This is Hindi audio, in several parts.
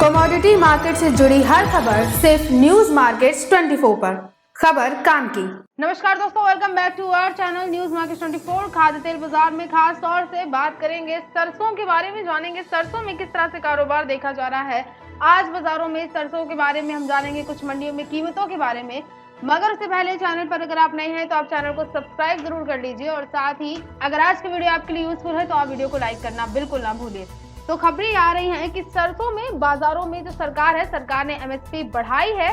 कमोडिटी मार्केट से जुड़ी हर खबर सिर्फ न्यूज मार्केट्स 24 पर। खबर काम की। नमस्कार दोस्तों, welcome back to our channel news market 24। खाद्य तेल बाजार में खास तौर से बात करेंगे सरसों के बारे में, जानेंगे सरसों में किस तरह से कारोबार देखा जा रहा है आज बाजारों में। सरसों के बारे में हम जानेंगे, कुछ मंडियों में कीमतों के बारे में। मगर उससे पहले चैनल पर अगर आप नए हैं तो आप चैनल को सब्सक्राइब जरूर कर लीजिए और साथ ही अगर आज की वीडियो आपके लिए यूजफुल है तो आप वीडियो को लाइक करना बिल्कुल ना भूलिए। तो खबरें आ रही हैं कि सरसों में बाजारों में जो सरकार ने एमएसपी बढ़ाई है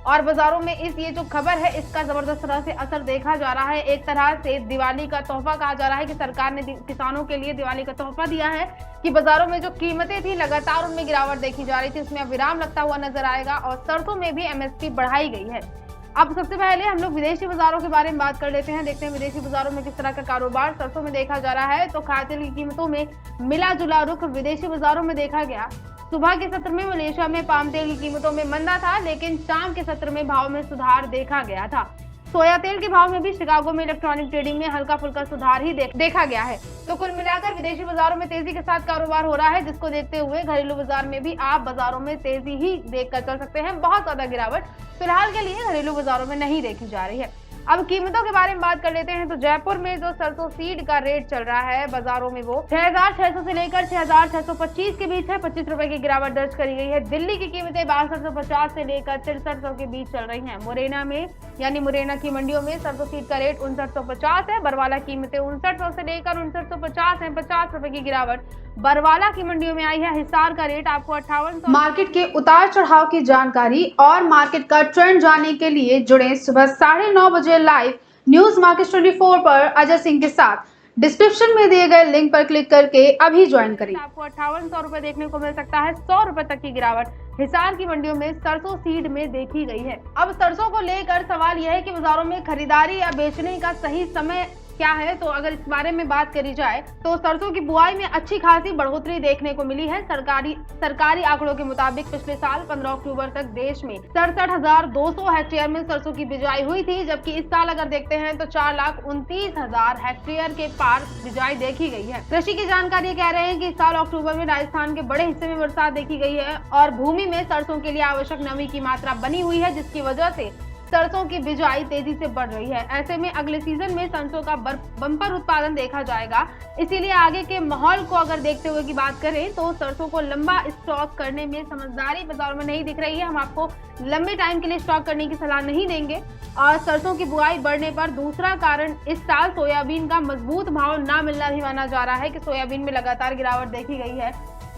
और बाजारों में ये जो खबर है इसका जबरदस्त तरह से असर देखा जा रहा है। एक तरह से दिवाली का तोहफा कहा जा रहा है कि सरकार ने किसानों के लिए दिवाली का तोहफा दिया है कि बाजारों में जो कीमतें थी लगातार उनमें गिरावट देखी जा रही थी, उसमें अब विराम लगता हुआ नजर आएगा और सरसों में भी एमएसपी बढ़ाई गई है। अब सबसे पहले हम लोग विदेशी बाजारों के बारे में बात कर लेते हैं, देखते हैं विदेशी बाजारों में किस तरह का कारोबार सरसों में देखा जा रहा है। तो खाद्य तेल की कीमतों में मिला जुला रुख विदेशी बाजारों में देखा गया। सुबह के सत्र में मलेशिया में पाम तेल की कीमतों में मंदा था, लेकिन शाम के सत्र में भाव में सुधार देखा गया था। सोया तेल के भाव में भी शिकागो में इलेक्ट्रॉनिक ट्रेडिंग में हल्का फुल्का सुधार ही देखा गया है। तो कुल मिलाकर विदेशी बाजारों में तेजी के साथ कारोबार हो रहा है, जिसको देखते हुए घरेलू बाजार में भी आप बाजारों में तेजी ही देखकर चल सकते हैं। बहुत ज्यादा गिरावट फिलहाल के लिए घरेलू बाजारों में नहीं देखी जा रही है। अब कीमतों के बारे में बात कर लेते हैं। तो जयपुर में जो सरसों सीड का रेट चल रहा है बाजारों में वो 6,600 से लेकर 6,625 के बीच है। 25 रुपए की गिरावट दर्ज करी गई है। दिल्ली की कीमतें 6250 से लेकर 6300 के बीच चल रही हैं। मुरैना में यानी मुरैना की मंडियों में सरसों सीड का रेट 5950 है। बरवाला कीमतें 5900 से लेकर 5950 है। 50 रुपए की गिरावट बरवाला की मंडियों में आई है। हिसार का रेट आपको 5800। मार्केट के उतार चढ़ाव की जानकारी और मार्केट का ट्रेंड जानने के लिए जुड़े सुबह 9:30 बजे लाइव न्यूज मार्केट 24 पर अजय सिंह के साथ। डिस्क्रिप्शन में दिए गए लिंक पर क्लिक करके अभी ज्वाइन करें। आपको 5800 रुपए देखने को मिल सकता है। 100 रुपए तक की गिरावट हिसार की मंडियों में सरसों सीड में देखी गई है। अब सरसों को लेकर सवाल यह है कि बाजारों में खरीदारी या बेचने का सही समय क्या है। तो अगर इस बारे में बात करी जाए तो सरसों की बुआई में अच्छी खासी बढ़ोतरी देखने को मिली है। सरकारी आंकड़ों के मुताबिक पिछले साल 15 अक्टूबर तक देश में 67,200 हेक्टेयर में सरसों की बिजाई हुई थी, जबकि इस साल अगर देखते हैं तो 4,29,000 हेक्टेयर के पार बिजाई देखी गई है। कृषि की जानकारी कह रहे हैं कि इस साल अक्टूबर में राजस्थान के बड़े हिस्से में बरसात देखी गई है और भूमि में सरसों के लिए आवश्यक नमी की मात्रा बनी हुई है, जिसकी वजह से सरसों की बिजाई तेजी से बढ़ रही है। ऐसे में अगले सीजन में सरसों का बम्पर उत्पादन देखा जाएगा। इसीलिए आगे के माहौल को अगर देखते हुए की बात करें तो सरसों को लंबा स्टॉक करने में समझदारी बाजारों में नहीं दिख रही है। हम आपको लंबे टाइम के लिए स्टॉक करने की सलाह नहीं देंगे। और सरसों की बुआई बढ़ने पर दूसरा कारण इस साल सोयाबीन का मजबूत भाव न मिलना भी माना जा रहा है कि सोयाबीन में लगातार गिरावट देखी गई है।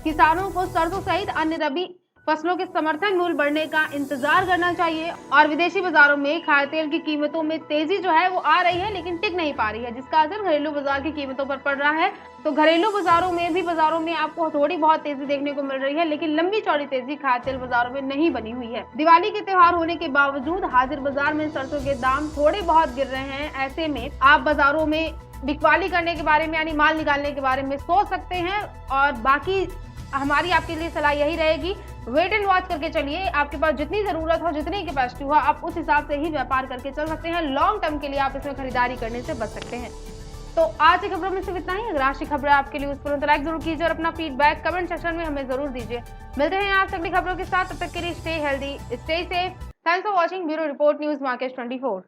किसानों को सरसों सहित अन्य रबी फसलों के समर्थन मूल्य बढ़ने का इंतजार करना चाहिए। और विदेशी बाजारों में खाद्य तेल की कीमतों में तेजी जो है वो आ रही है, लेकिन टिक नहीं पा रही है, जिसका असर घरेलू बाजार की कीमतों पर पड़ रहा है। तो घरेलू बाजारों में आपको थोड़ी बहुत तेजी देखने को मिल रही है, लेकिन लंबी चौड़ी तेजी खाद्य तेल बाजारों में नहीं बनी हुई है। दिवाली के त्योहार होने के बावजूद हाजिर बाजार में सरसों के दाम थोड़े बहुत गिर रहे हैं। ऐसे में आप बाजारों में बिकवाली करने के बारे में यानी माल निकालने के बारे में सोच सकते हैं। और बाकी हमारी आपके लिए सलाह यही रहेगी, वेट एंड वॉच करके चलिए। आपके पास जितनी जरूरत हो, जितनी कैपेसिटी हो, आप उस हिसाब से ही व्यापार करके चल सकते हैं। लॉन्ग टर्म के लिए आप इसमें खरीदारी करने से बच सकते हैं। तो आज की खबरों में सिर्फ इतना ही। अगर आज की खबरें आपके लिए यूजफुल हो तो लाइक जरूर कीजिए और अपना फीडबैक कमेंट सेक्शन में हमें जरूर दीजिए। मिलते हैं आज अगली खबरों के साथ, तब तक के लिए stay healthy, stay safe. Thanks for watching bureau report news market 24।